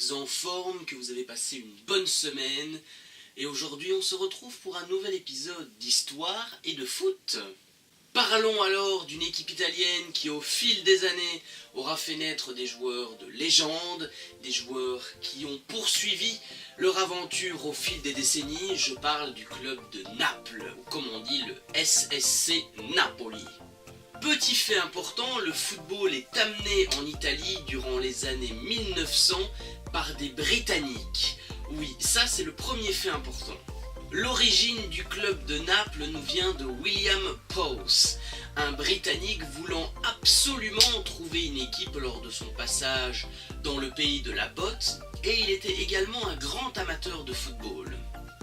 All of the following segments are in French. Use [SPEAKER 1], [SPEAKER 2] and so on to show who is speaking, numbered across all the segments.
[SPEAKER 1] êtes en forme, que vous avez passé une bonne semaine. Et aujourd'hui, on se retrouve pour un nouvel épisode d'histoire et de foot. Parlons alors d'une équipe italienne qui, au fil des années, aura fait naître des joueurs de légende, des joueurs qui ont poursuivi leur aventure au fil des décennies. Je parle du club de Naples, ou comme on dit, le SSC Napoli. Petit fait important, le football est amené en Italie durant les années 1900 par des Britanniques. Oui, ça c'est le premier fait important. L'origine du club de Naples nous vient de William Powys, un Britannique voulant absolument trouver une équipe lors de son passage dans le pays de la botte, et il était également un grand amateur de football.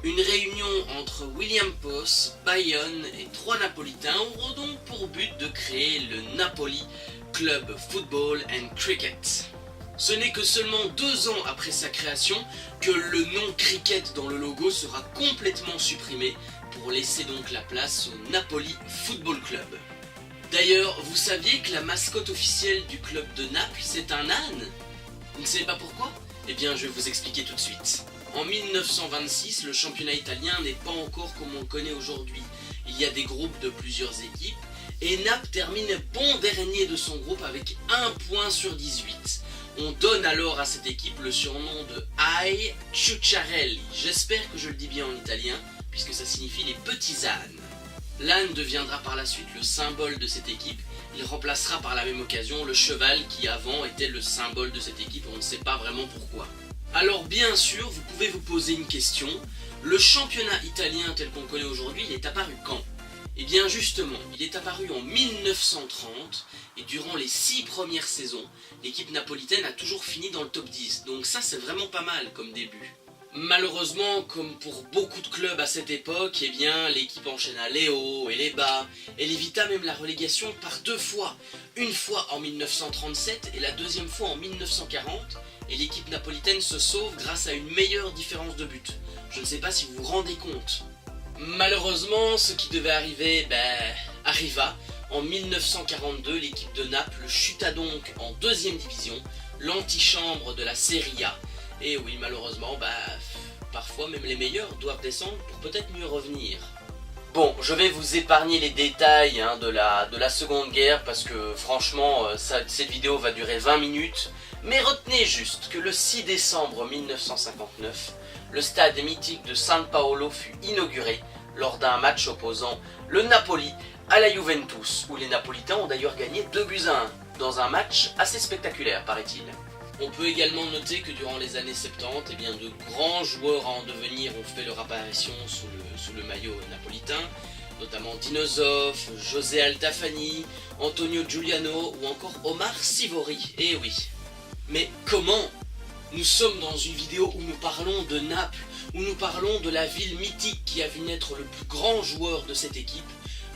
[SPEAKER 1] Une réunion entre William Powys, Bayonne et 3 Napolitains auront donc pour but de créer le Napoli Club Football and Cricket. Ce n'est que seulement 2 ans après sa création que le nom cricket dans le logo sera complètement supprimé pour laisser donc la place au Napoli Football Club. D'ailleurs, vous saviez que la mascotte officielle du club de Naples, c'est un âne? Vous ne savez pas pourquoi? Eh bien, je vais vous expliquer tout de suite. En 1926, le championnat italien n'est pas encore comme on le connaît aujourd'hui. Il y a des groupes de plusieurs équipes et Naples termine bon dernier de son groupe avec 1 point sur 18. On donne alors à cette équipe le surnom de Ai Ciucciarelli. J'espère que je le dis bien en italien, puisque ça signifie les petits ânes. L'âne deviendra par la suite le symbole de cette équipe. Il remplacera par la même occasion le cheval qui avant était le symbole de cette équipe, on ne sait pas vraiment pourquoi. Alors bien sûr, vous pouvez vous poser une question. Le championnat italien tel qu'on connaît aujourd'hui, il est apparu quand? Eh bien justement, il est apparu en 1930 et durant les 6 premières saisons, l'équipe napolitaine a toujours fini dans le top 10. Donc ça c'est vraiment pas mal comme début. Malheureusement, comme pour beaucoup de clubs à cette époque, eh bien l'équipe enchaîna les hauts et les bas. Elle évita même la relégation par 2 fois. Une fois en 1937 et la deuxième fois en 1940. Et l'équipe napolitaine se sauve grâce à une meilleure différence de but. Je ne sais pas si vous vous rendez compte. Malheureusement, ce qui devait arriver, arriva. En 1942, l'équipe de Naples chuta donc en 2e division, l'antichambre de la Serie A. Et oui, malheureusement, parfois même les meilleurs doivent descendre pour peut-être mieux revenir. Bon, je vais vous épargner les détails de la Seconde Guerre parce que franchement, cette vidéo va durer 20 minutes. Mais retenez juste que le 6 décembre 1959, le stade mythique de San Paolo fut inauguré lors d'un match opposant le Napoli à la Juventus, où les Napolitains ont d'ailleurs gagné 2-1, dans un match assez spectaculaire, paraît-il. On peut également noter que durant les années 70, de grands joueurs en devenir ont fait leur apparition sous le maillot napolitain, notamment Dino Zoff, José Altafani, Antonio Giuliano ou encore Omar Sivori. Eh oui. Mais comment? Nous sommes dans une vidéo où nous parlons de Naples, où nous parlons de la ville mythique qui a vu naître le plus grand joueur de cette équipe,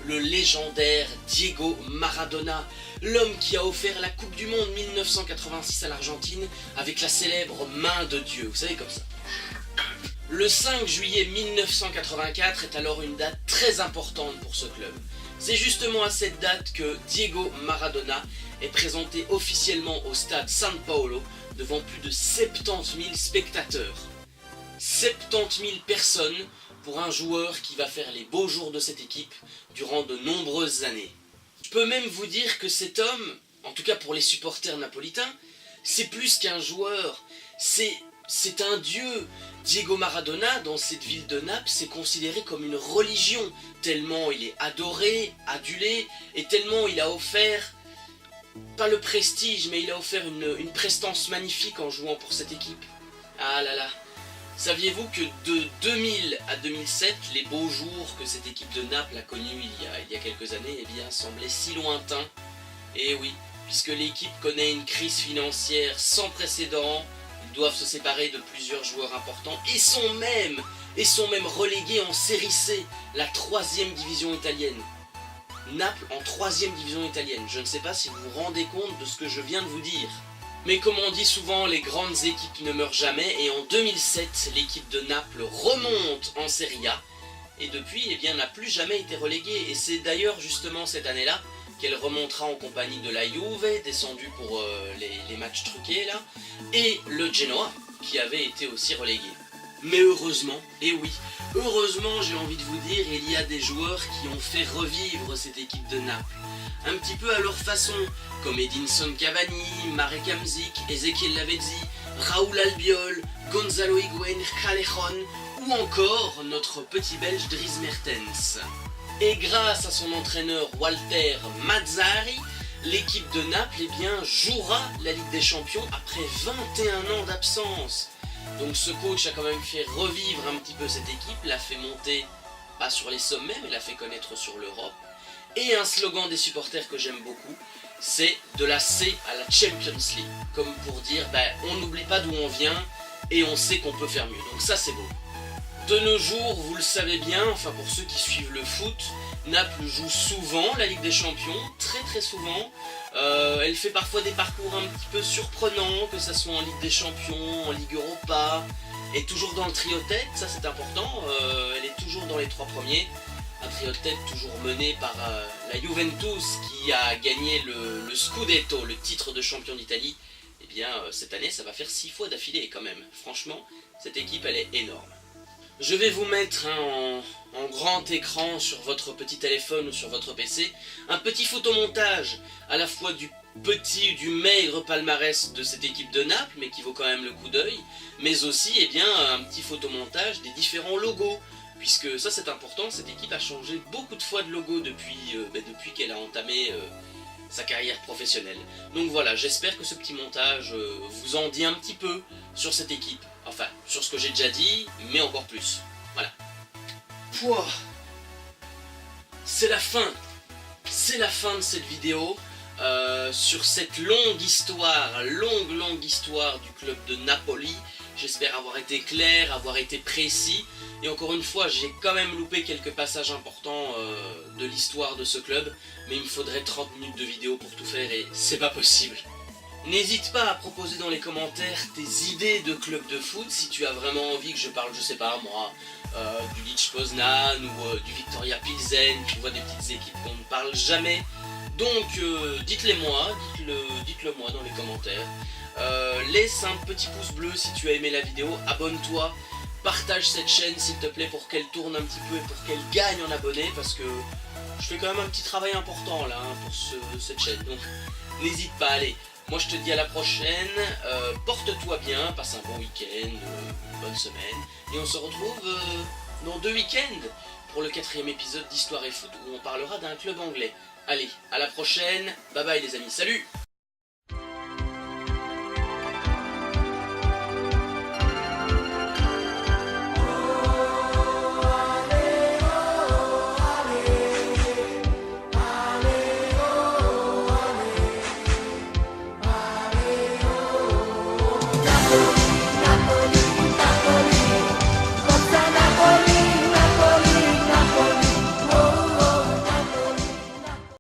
[SPEAKER 1] le légendaire Diego Maradona, l'homme qui a offert la Coupe du Monde 1986 à l'Argentine avec la célèbre main de Dieu, vous savez comme ça. Le 5 juillet 1984 est alors une date très importante pour ce club. C'est justement à cette date que Diego Maradona est présenté officiellement au stade San Paolo devant plus de 70 000 spectateurs. 70 000 personnes pour un joueur qui va faire les beaux jours de cette équipe durant de nombreuses années. Je peux même vous dire que cet homme, en tout cas pour les supporters napolitains, c'est plus qu'un joueur, c'est un dieu. Diego Maradona, dans cette ville de Naples, c'est considéré comme une religion, tellement il est adoré, adulé, et tellement il a offert, pas le prestige, mais il a offert une prestance magnifique en jouant pour cette équipe. Ah là là. Saviez-vous que de 2000 à 2007, les beaux jours que cette équipe de Naples a connus il y a quelques années, semblaient si lointains? Et oui, puisque l'équipe connaît une crise financière sans précédent, ils doivent se séparer de plusieurs joueurs importants et sont même relégués en Série C, la 3e division italienne. Naples en 3e division italienne. Je ne sais pas si vous vous rendez compte de ce que je viens de vous dire. Mais comme on dit souvent, les grandes équipes ne meurent jamais, et en 2007, l'équipe de Naples remonte en Serie A, et depuis, n'a plus jamais été reléguée, et c'est d'ailleurs justement cette année-là qu'elle remontera en compagnie de la Juve, descendue pour les matchs truqués là, et le Genoa, qui avait été aussi relégué. Mais heureusement, et oui, heureusement j'ai envie de vous dire, il y a des joueurs qui ont fait revivre cette équipe de Naples. Un petit peu à leur façon, comme Edinson Cavani, Marek Hamsik, Ezequiel Lavezzi, Raúl Albiol, Gonzalo Higuaín, Callejon, ou encore notre petit belge Dries Mertens. Et grâce à son entraîneur Walter Mazzarri, l'équipe de Naples jouera la Ligue des Champions après 21 ans d'absence. Donc ce coach a quand même fait revivre un petit peu cette équipe, l'a fait monter, pas sur les sommets, mais l'a fait connaître sur l'Europe. Et un slogan des supporters que j'aime beaucoup, c'est de la C à la Champions League. Comme pour dire, on n'oublie pas d'où on vient et on sait qu'on peut faire mieux. Donc ça c'est beau. De nos jours, vous le savez bien, enfin pour ceux qui suivent le foot, Naples joue souvent la Ligue des Champions, très souvent. Elle fait parfois des parcours un petit peu surprenants, que ce soit en Ligue des Champions, en Ligue Europa, et toujours dans le trio tête, ça c'est important, elle est toujours dans les 3 premiers. Un trio de tête toujours mené par la Juventus qui a gagné le Scudetto, le titre de champion d'Italie. Eh bien cette année ça va faire 6 fois d'affilée quand même. Franchement, cette équipe elle est énorme. Je vais vous mettre en grand écran sur votre petit téléphone ou sur votre PC un petit photomontage à la fois du petit, du maigre palmarès de cette équipe de Naples, mais qui vaut quand même le coup d'œil, mais aussi un petit photomontage des différents logos. Puisque ça c'est important, cette équipe a changé beaucoup de fois de logo depuis qu'elle a entamé sa carrière professionnelle. Donc voilà, j'espère que ce petit montage vous en dit un petit peu sur cette équipe. Enfin, sur ce que j'ai déjà dit, mais encore plus. Voilà. Pouah, c'est la fin. C'est la fin de cette vidéo. Sur cette longue histoire du club de Napoli. J'espère avoir été clair, avoir été précis. Et encore une fois, j'ai quand même loupé quelques passages importants de l'histoire de ce club. Mais il me faudrait 30 minutes de vidéo pour tout faire et c'est pas possible. N'hésite pas à proposer dans les commentaires tes idées de club de foot. Si tu as vraiment envie que je parle, je sais pas moi, du Lech Poznan ou du Viktoria Pilsen. Tu vois des petites équipes qu'on ne parle jamais. Donc dites-le moi dans les commentaires. Laisse un petit pouce bleu si tu as aimé la vidéo, abonne-toi, partage cette chaîne s'il te plaît pour qu'elle tourne un petit peu et pour qu'elle gagne en abonnés parce que je fais quand même un petit travail important là pour cette chaîne, donc n'hésite pas, allez, moi je te dis à la prochaine, porte-toi bien, passe un bon week-end, une bonne semaine, et on se retrouve dans 2 week-ends pour le 4e épisode d'Histoire et Foot où on parlera d'un club anglais. Allez, à la prochaine, bye bye les amis, salut!